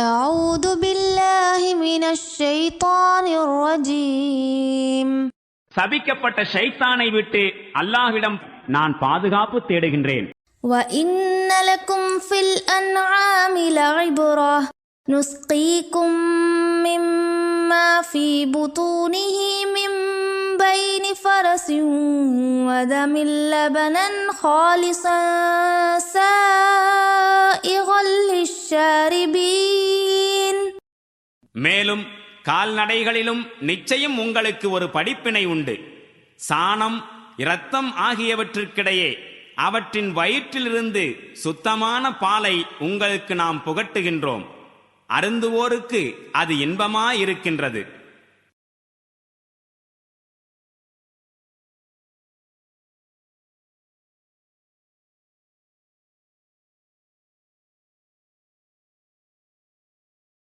أعوذ بالله من الشيطان الرجيم. சபிக்கப்பட்ட ஷைத்தானை விட்டு அல்லாஹ்விடம் நான் பாதுகாப்பு தேடுகின்றேன். وإن لكم في الأنعام لعبرة نسقيكم مما في بطونه من بين فرس ودم لبنا خالصا سائغا للشاربين. மேலும் கால்நடைகளிலும் நிச்சயம் உங்களுக்கு ஒரு படிப்பினை உண்டு. சாணம், இரத்தம் ஆகியவற்றிற்கிடையே அவற்றின் வயிற்றிலிருந்து சுத்தமான பாலை உங்களுக்கு நாம் புகட்டுகின்றோம். அருந்துவோருக்கு அது இன்பமாயிருக்கின்றது.